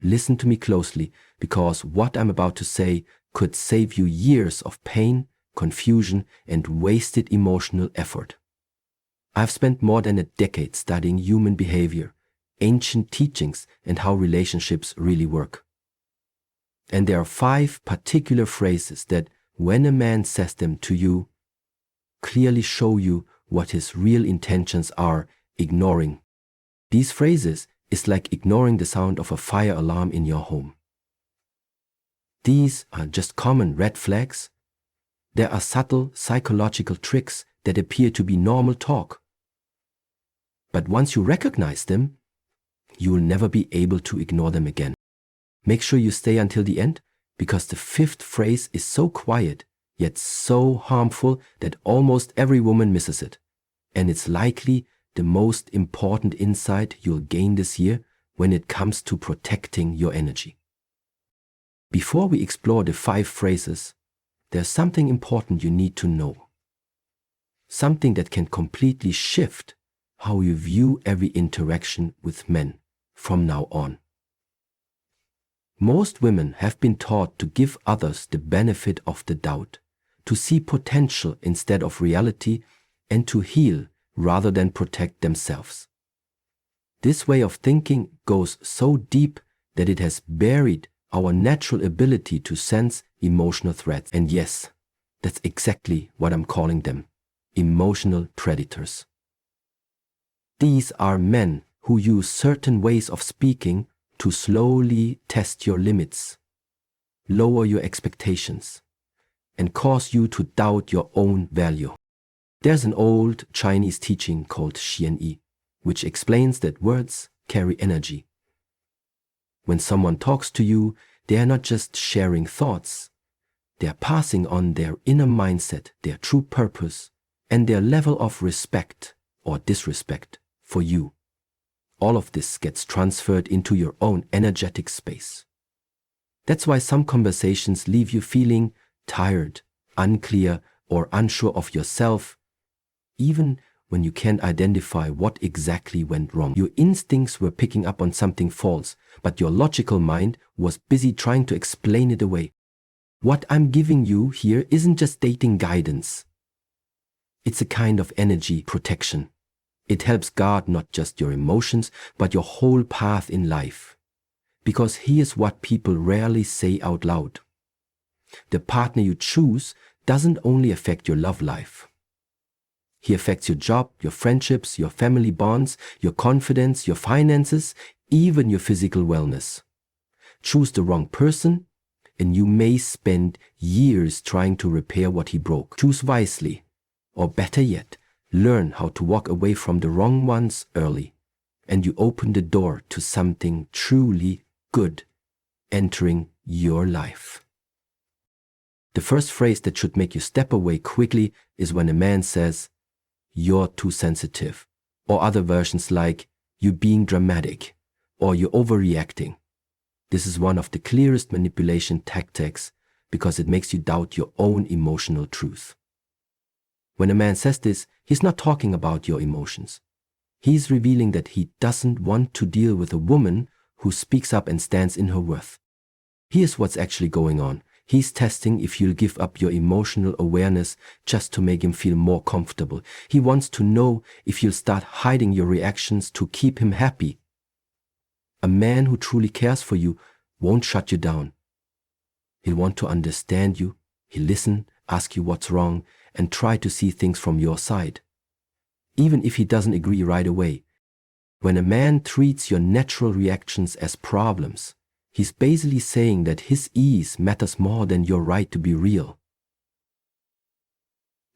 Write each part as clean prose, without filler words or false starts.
Listen to me closely, because what I'm about to say could save you years of pain, confusion, and wasted emotional effort. I've spent more than a decade studying human behavior, ancient teachings, and how relationships really work. And there are 5 particular phrases that, when a man says them to you, clearly show you what his real intentions are ignoring. These phrases is like ignoring the sound of a fire alarm in your home. These are just common red flags. There are subtle psychological tricks that appear to be normal talk. But once you recognize them, you will never be able to ignore them again. Make sure you stay until the end, because the 5th phrase is so quiet, yet so harmful that almost every woman misses it. And it's likely the most important insight you'll gain this year when it comes to protecting your energy. Before we explore the 5 phrases, there's something important you need to know. Something that can completely shift how you view every interaction with men from now on. Most women have been taught to give others the benefit of the doubt, to see potential instead of reality, and to heal rather than protect themselves. This way of thinking goes so deep that it has buried our natural ability to sense emotional threats. And yes, that's exactly what I'm calling them, emotional predators. These are men who use certain ways of speaking to slowly test your limits, lower your expectations, and cause you to doubt your own value. There's an old Chinese teaching called Shi Heng Yi, which explains that words carry energy. When someone talks to you, they are not just sharing thoughts, they are passing on their inner mindset, their true purpose, and their level of respect or disrespect for you. All of this gets transferred into your own energetic space. That's why some conversations leave you feeling tired, unclear, or unsure of yourself, even when you can't identify what exactly went wrong. Your instincts were picking up on something false, but your logical mind was busy trying to explain it away. What I'm giving you here isn't just dating guidance. It's a kind of energy protection. It helps guard not just your emotions, but your whole path in life. Because here's what people rarely say out loud. The partner you choose doesn't only affect your love life. He affects your job, your friendships, your family bonds, your confidence, your finances, even your physical wellness. Choose the wrong person, and you may spend years trying to repair what he broke. Choose wisely, or better yet, learn how to walk away from the wrong ones early, and you open the door to something truly good entering your life. The first phrase that should make you step away quickly is when a man says, "You're too sensitive," or other versions like, "You're being dramatic," or "You're overreacting." This is one of the clearest manipulation tactics because it makes you doubt your own emotional truth. When a man says this, he's not talking about your emotions. He's revealing that he doesn't want to deal with a woman who speaks up and stands in her worth. Here's what's actually going on. He's testing if you'll give up your emotional awareness just to make him feel more comfortable. He wants to know if you'll start hiding your reactions to keep him happy. A man who truly cares for you won't shut you down. He'll want to understand you. He'll listen, ask you what's wrong, and try to see things from your side. Even if he doesn't agree right away. When a man treats your natural reactions as problems, he's basically saying that his ease matters more than your right to be real.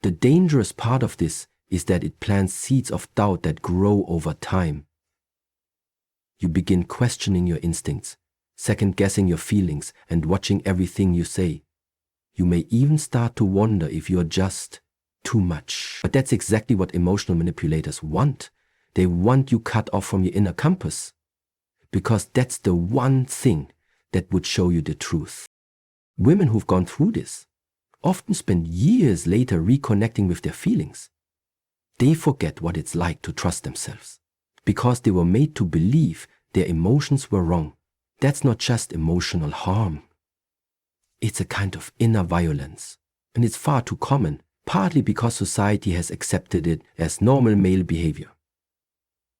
The dangerous part of this is that it plants seeds of doubt that grow over time. You begin questioning your instincts, second-guessing your feelings, and watching everything you say. You may even start to wonder if you're just too much. But that's exactly what emotional manipulators want. They want you cut off from your inner compass, because that's the one thing that would show you the truth. Women who've gone through this often spend years later reconnecting with their feelings. They forget what it's like to trust themselves, because they were made to believe their emotions were wrong. that's not just emotional harm. It's a kind of inner violence, and it's far too common, partly because society has accepted it as normal male behavior.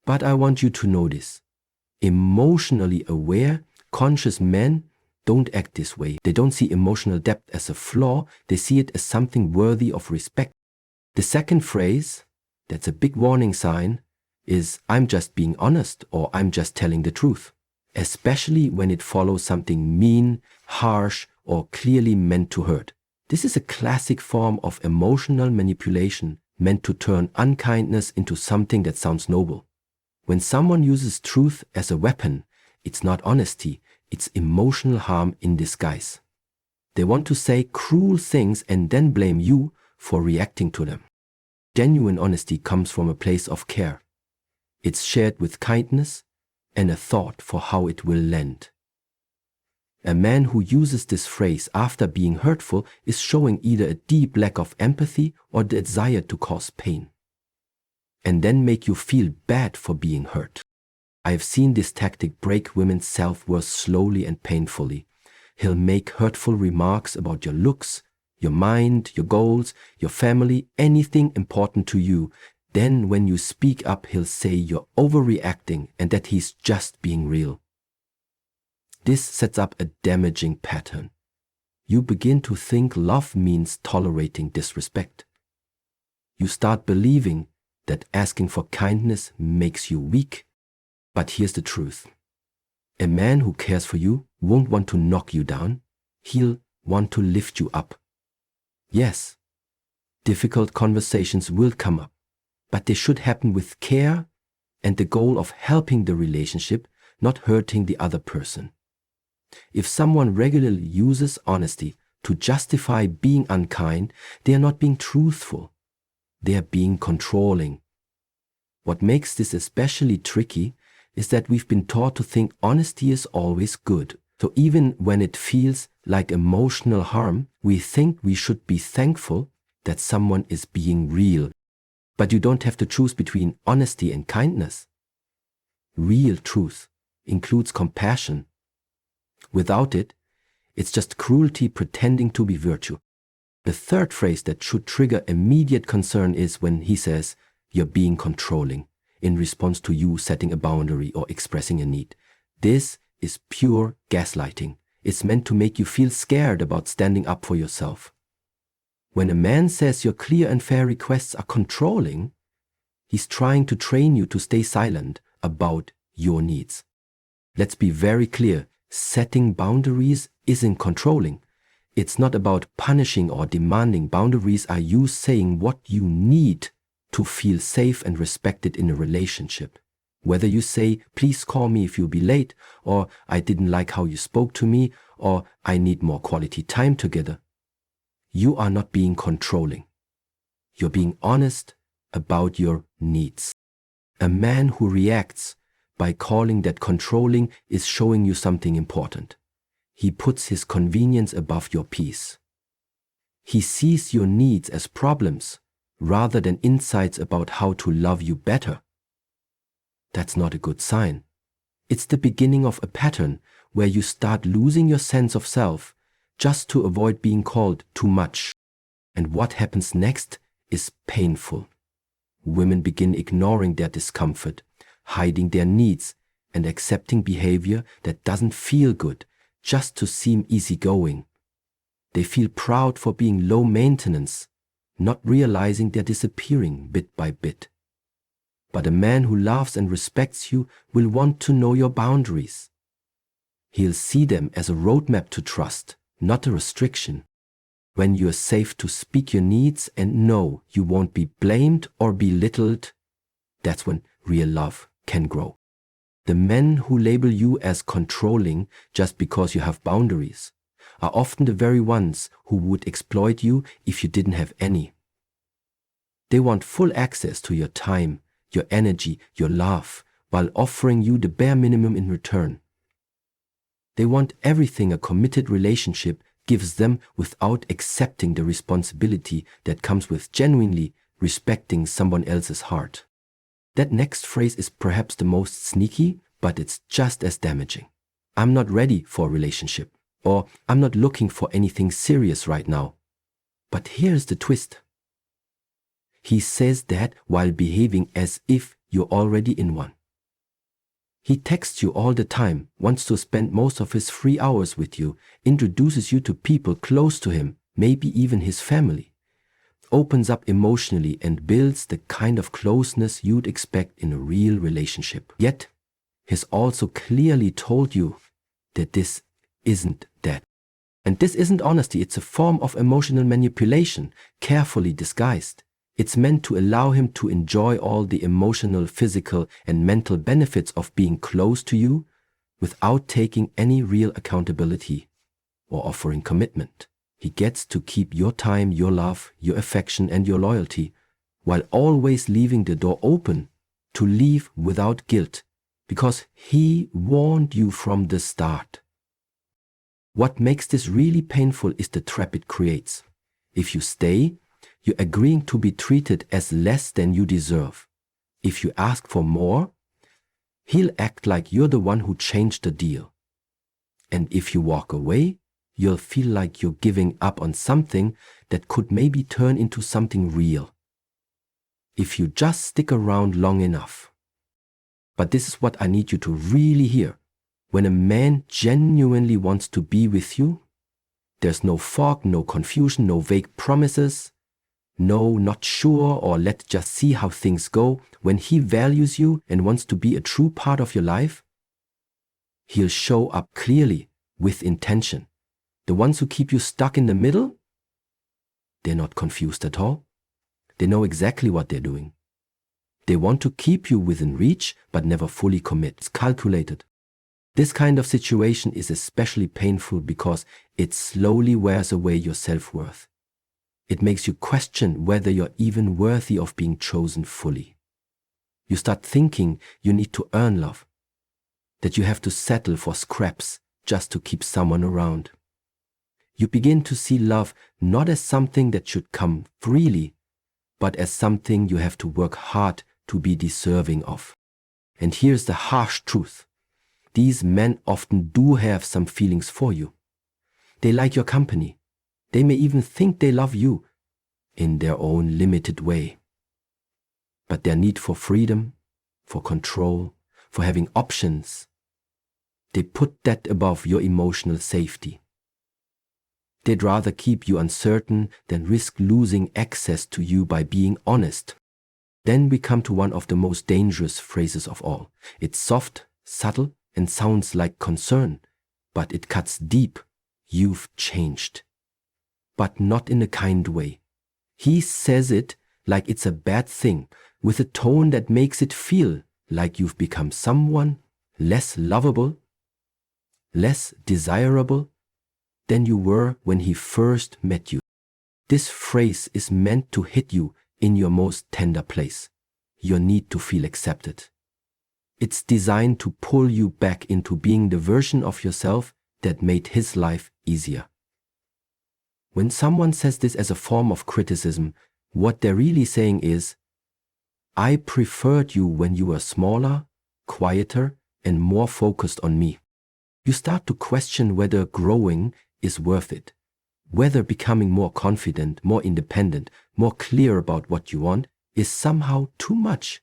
But I want you to know this. Emotionally aware, conscious men don't act this way. They don't see emotional depth as a flaw. They see it as something worthy of respect. The second phrase, that's a big warning sign, is I'm just being honest or I'm just telling the truth, especially when it follows something mean, harsh, or clearly meant to hurt. This is a classic form of emotional manipulation meant to turn unkindness into something that sounds noble. When someone uses truth as a weapon, it's not honesty, it's emotional harm in disguise. They want to say cruel things and then blame you for reacting to them. Genuine honesty comes from a place of care. It's shared with kindness and a thought for how it will land. A man who uses this phrase after being hurtful is showing either a deep lack of empathy or the desire to cause pain, and then make you feel bad for being hurt. I have seen this tactic break women's self-worth slowly and painfully. He'll make hurtful remarks about your looks, your mind, your goals, your family, anything important to you. Then when you speak up, he'll say you're overreacting and that he's just being real. This sets up a damaging pattern. You begin to think love means tolerating disrespect. You start believing that asking for kindness makes you weak. But here's the truth. A man who cares for you won't want to knock you down. He'll want to lift you up. Yes, difficult conversations will come up, but they should happen with care and the goal of helping the relationship, not hurting the other person. If someone regularly uses honesty to justify being unkind, they are not being truthful. They are being controlling. What makes this especially tricky is that we've been taught to think honesty is always good. So even when it feels like emotional harm, we think we should be thankful that someone is being real. But you don't have to choose between honesty and kindness. Real truth includes compassion. Without it, it's just cruelty pretending to be virtue. The third phrase that should trigger immediate concern is when he says, "You're being controlling," in response to you setting a boundary or expressing a need. This is pure gaslighting. It's meant to make you feel scared about standing up for yourself. When a man says your clear and fair requests are controlling, he's trying to train you to stay silent about your needs. Let's be very clear. Setting boundaries isn't controlling. It's not about punishing or demanding. Boundaries are you saying what you need to feel safe and respected in a relationship. Whether you say, "Please call me if you'll be late," or "I didn't like how you spoke to me," or "I need more quality time together," you are not being controlling. You're being honest about your needs. A man who reacts by calling that controlling is showing you something important. He puts his convenience above your peace. He sees your needs as problems rather than insights about how to love you better. That's not a good sign. It's the beginning of a pattern where you start losing your sense of self just to avoid being called too much. And what happens next is painful. Women begin ignoring their discomfort, hiding their needs, and accepting behavior that doesn't feel good just to seem easygoing. They feel proud for being low maintenance, not realizing they're disappearing bit by bit. But a man who loves and respects you will want to know your boundaries. He'll see them as a roadmap to trust, not a restriction. When you're safe to speak your needs and know you won't be blamed or belittled, that's when real love can grow. The men who label you as controlling just because you have boundaries are often the very ones who would exploit you if you didn't have any. They want full access to your time, your energy, your love, while offering you the bare minimum in return. They want everything a committed relationship gives them without accepting the responsibility that comes with genuinely respecting someone else's heart. That next phrase is perhaps the most sneaky, but it's just as damaging. I'm not ready for a relationship, or I'm not looking for anything serious right now. But here's the twist. He says that while behaving as if you're already in one. He texts you all the time, wants to spend most of his free hours with you, introduces you to people close to him, maybe even his family, opens up emotionally and builds the kind of closeness you'd expect in a real relationship. Yet, he's also clearly told you that this isn't that. And this isn't honesty, it's a form of emotional manipulation, carefully disguised. It's meant to allow him to enjoy all the emotional, physical, and mental benefits of being close to you without taking any real accountability or offering commitment. He gets to keep your time, your love, your affection, and your loyalty, while always leaving the door open to leave without guilt, because he warned you from the start. What makes this really painful is the trap it creates. If you stay, you're agreeing to be treated as less than you deserve. If you ask for more, he'll act like you're the one who changed the deal. And if you walk away, you'll feel like you're giving up on something that could maybe turn into something real. If you just stick around long enough. But this is what I need you to really hear. When a man genuinely wants to be with you, there's no fog, no confusion, no vague promises, no not sure or let's just see how things go. When he values you and wants to be a true part of your life, he'll show up clearly with intention. The ones who keep you stuck in the middle, they're not confused at all. They know exactly what they're doing. They want to keep you within reach, but never fully commit. It's calculated. This kind of situation is especially painful because it slowly wears away your self-worth. It makes you question whether you're even worthy of being chosen fully. You start thinking you need to earn love, that you have to settle for scraps just to keep someone around. You begin to see love not as something that should come freely, but as something you have to work hard to be deserving of. And here's the harsh truth. These men often do have some feelings for you. They like your company. They may even think they love you in their own limited way. But their need for freedom, for control, for having options, they put that above your emotional safety. They'd rather keep you uncertain than risk losing access to you by being honest. Then we come to one of the most dangerous phrases of all. It's soft, subtle, and sounds like concern, but it cuts deep. You've changed. But not in a kind way. He says it like it's a bad thing, with a tone that makes it feel like you've become someone less lovable, less desirable than you were when he first met you. This phrase is meant to hit you in your most tender place, your need to feel accepted. It's designed to pull you back into being the version of yourself that made his life easier. When someone says this as a form of criticism, what they're really saying is, I preferred you when you were smaller, quieter, and more focused on me. You start to question whether growing is worth it, whether becoming more confident, more independent, more clear about what you want is somehow too much.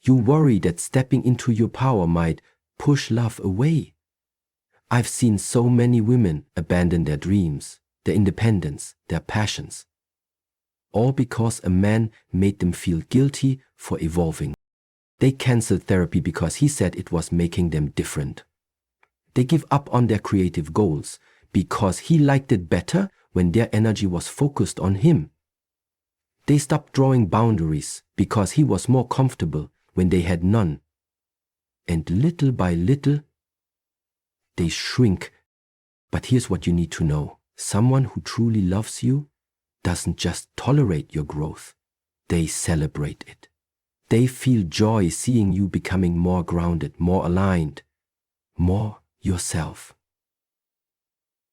You worry that stepping into your power might push love away. I've seen so many women abandon their dreams, their independence, their passions, all because a man made them feel guilty for evolving. They canceled therapy because he said it was making them different. They give up on their creative goals because he liked it better when their energy was focused on him. They stopped drawing boundaries because he was more comfortable when they had none. And little by little, they shrink. But here's what you need to know. Someone who truly loves you doesn't just tolerate your growth. They celebrate it. They feel joy seeing you becoming more grounded, more aligned, more yourself.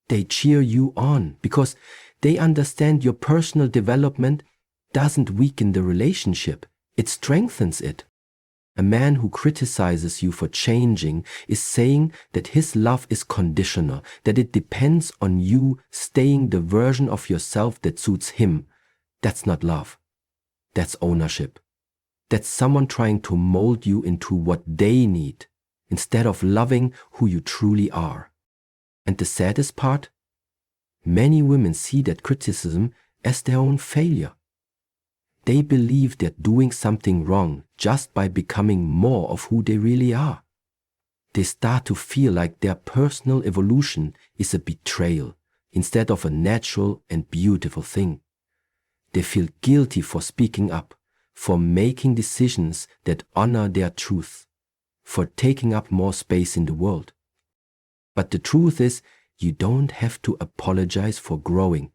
They cheer you on because they understand your personal development doesn't weaken the relationship, it strengthens it. A man who criticizes you for changing is saying that his love is conditional, that it depends on you staying the version of yourself that suits him. That's not love. That's ownership. That's someone trying to mold you into what they need, instead of loving who you truly are. And the saddest part? Many women see that criticism as their own failure. They believe they're doing something wrong just by becoming more of who they really are. They start to feel like their personal evolution is a betrayal instead of a natural and beautiful thing. They feel guilty for speaking up, for making decisions that honor their truth, for taking up more space in the world. But the truth is, you don't have to apologize for growing.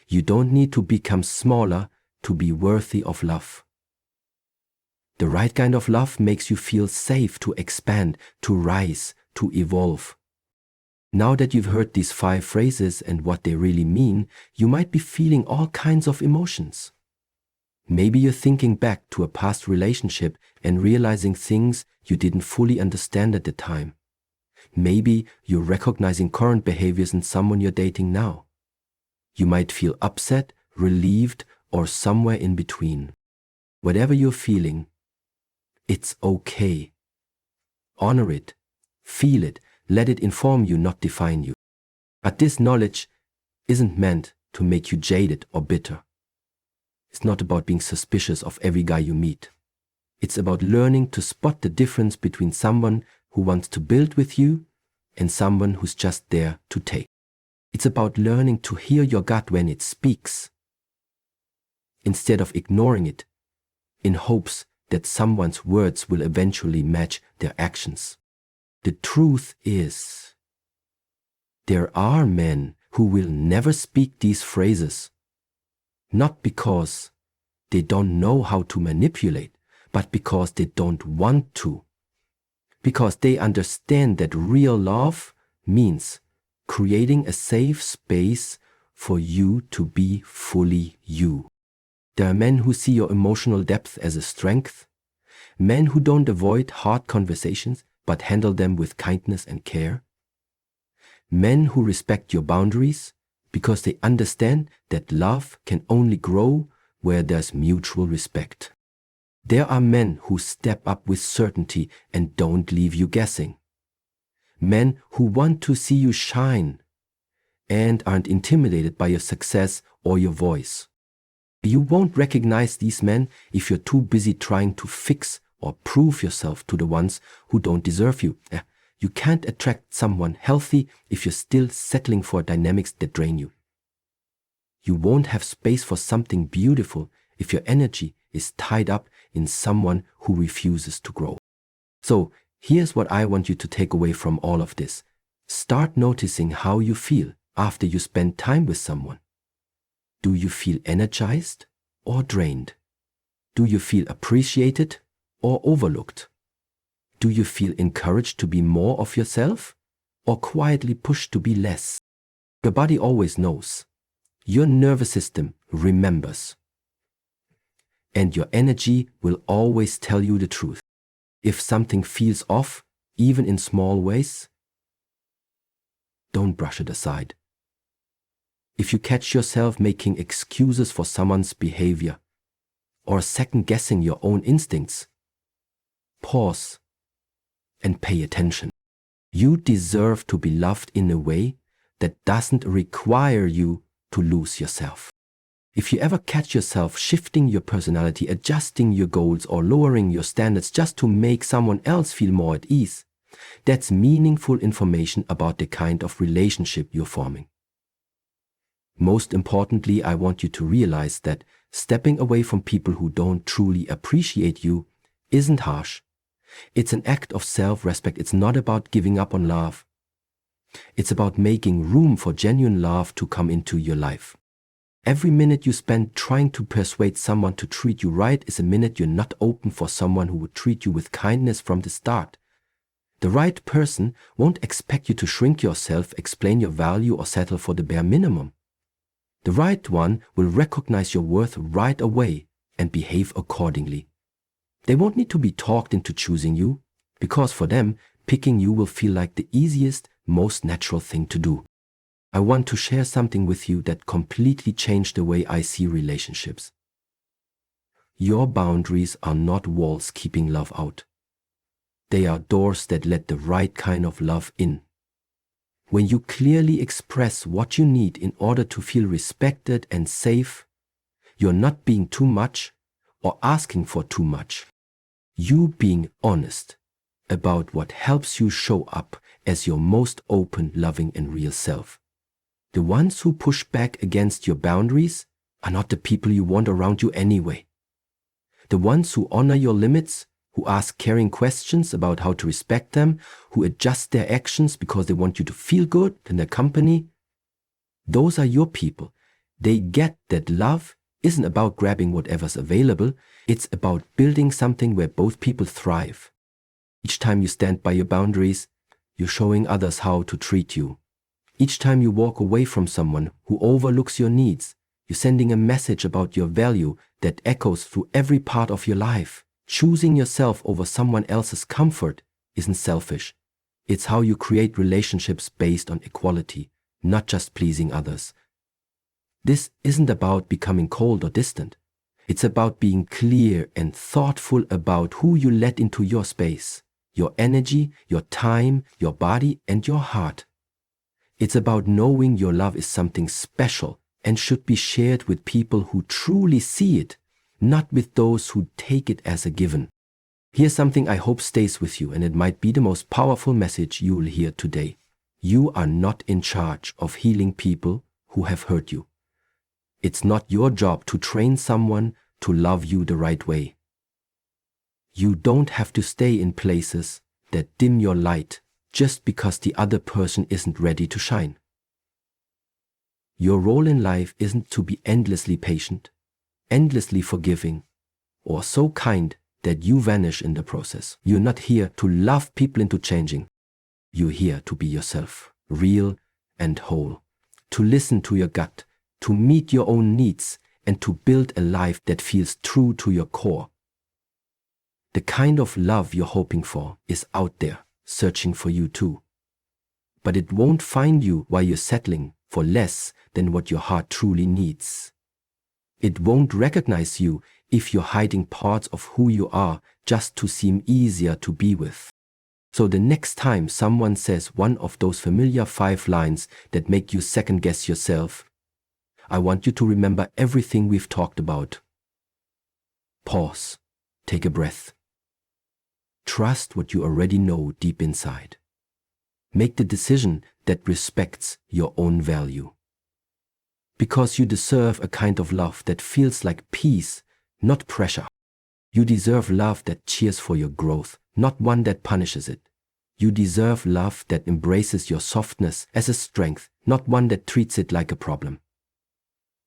You don't need to become smaller to be worthy of love. The right kind of love makes you feel safe to expand, to rise, to evolve. Now that you've heard these 5 phrases and what they really mean, you might be feeling all kinds of emotions. Maybe you're thinking back to a past relationship and realizing things you didn't fully understand at the time. Maybe you're recognizing current behaviors in someone you're dating now. You might feel upset, relieved, or somewhere in between. Whatever you're feeling, it's okay. Honor it, feel it, let it inform you, not define you. But this knowledge isn't meant to make you jaded or bitter. It's not about being suspicious of every guy you meet. It's about learning to spot the difference between someone who wants to build with you and someone who's just there to take. It's about learning to hear your gut when it speaks, instead of ignoring it, in hopes that someone's words will eventually match their actions. The truth is, there are men who will never speak these phrases, not because they don't know how to manipulate, but because they don't want to. Because they understand that real love means creating a safe space for you to be fully you. There are men who see your emotional depth as a strength, men who don't avoid hard conversations but handle them with kindness and care, men who respect your boundaries because they understand that love can only grow where there's mutual respect. There are men who step up with certainty and don't leave you guessing, men who want to see you shine and aren't intimidated by your success or your voice. You won't recognize these men if you're too busy trying to fix or prove yourself to the ones who don't deserve you. You can't attract someone healthy if you're still settling for dynamics that drain you. You won't have space for something beautiful if your energy is tied up in someone who refuses to grow. So here's what I want you to take away from all of this. Start noticing how you feel after you spend time with someone. Do you feel energized or drained? Do you feel appreciated or overlooked? Do you feel encouraged to be more of yourself or quietly pushed to be less? Your body always knows. Your nervous system remembers. And your energy will always tell you the truth. If something feels off, even in small ways, don't brush it aside. If you catch yourself making excuses for someone's behavior or second-guessing your own instincts, pause and pay attention. You deserve to be loved in a way that doesn't require you to lose yourself. If you ever catch yourself shifting your personality, adjusting your goals, or lowering your standards just to make someone else feel more at ease, that's meaningful information about the kind of relationship you're forming. Most importantly, I want you to realize that stepping away from people who don't truly appreciate you isn't harsh. It's an act of self-respect. It's not about giving up on love. It's about making room for genuine love to come into your life. Every minute you spend trying to persuade someone to treat you right is a minute you're not open for someone who would treat you with kindness from the start. The right person won't expect you to shrink yourself, explain your value, or settle for the bare minimum. The right one will recognize your worth right away and behave accordingly. They won't need to be talked into choosing you, because for them, picking you will feel like the easiest, most natural thing to do. I want to share something with you that completely changed the way I see relationships. Your boundaries are not walls keeping love out. They are doors that let the right kind of love in. When you clearly express what you need in order to feel respected and safe, you're not being too much or asking for too much. You being honest about what helps you show up as your most open, loving, and real self. The ones who push back against your boundaries are not the people you want around you anyway. The ones who honor your limits, who ask caring questions about how to respect them, who adjust their actions because they want you to feel good in their company, those are your people. They get that love isn't about grabbing whatever's available, it's about building something where both people thrive. Each time you stand by your boundaries, you're showing others how to treat you. Each time you walk away from someone who overlooks your needs, you're sending a message about your value that echoes through every part of your life. Choosing yourself over someone else's comfort isn't selfish. It's how you create relationships based on equality, not just pleasing others. This isn't about becoming cold or distant. It's about being clear and thoughtful about who you let into your space, your energy, your time, your body, and your heart. It's about knowing your love is something special and should be shared with people who truly see it, not with those who take it as a given. Here's something I hope stays with you, and it might be the most powerful message you will hear today. You are not in charge of healing people who have hurt you. It's not your job to train someone to love you the right way. You don't have to stay in places that dim your light just because the other person isn't ready to shine. Your role in life isn't to be endlessly patient, endlessly forgiving, or so kind that you vanish in the process. You're not here to love people into changing. You're here to be yourself, real and whole, to listen to your gut, to meet your own needs, and to build a life that feels true to your core. The kind of love you're hoping for is out there, searching for you too. But it won't find you while you're settling for less than what your heart truly needs. It won't recognize you if you're hiding parts of who you are just to seem easier to be with. So the next time someone says one of those familiar 5 lines that make you second-guess yourself, I want you to remember everything we've talked about. Pause. Take a breath. Trust what you already know deep inside. Make the decision that respects your own value. Because you deserve a kind of love that feels like peace, not pressure. You deserve love that cheers for your growth, not one that punishes it. You deserve love that embraces your softness as a strength, not one that treats it like a problem.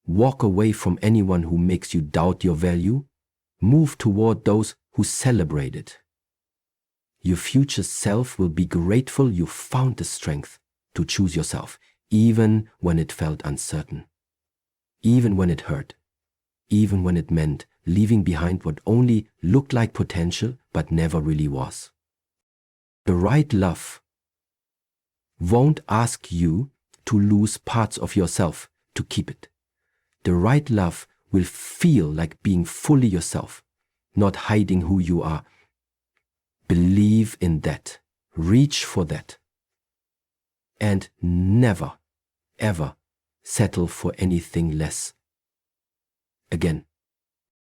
Walk away from anyone who makes you doubt your value. Move toward those who celebrate it. Your future self will be grateful you found the strength to choose yourself, even when it felt uncertain, even when it hurt, even when it meant leaving behind what only looked like potential but never really was. The right love won't ask you to lose parts of yourself to keep it. The right love will feel like being fully yourself, not hiding who you are. Believe in that. Reach for that. And never, ever settle for anything less. Again,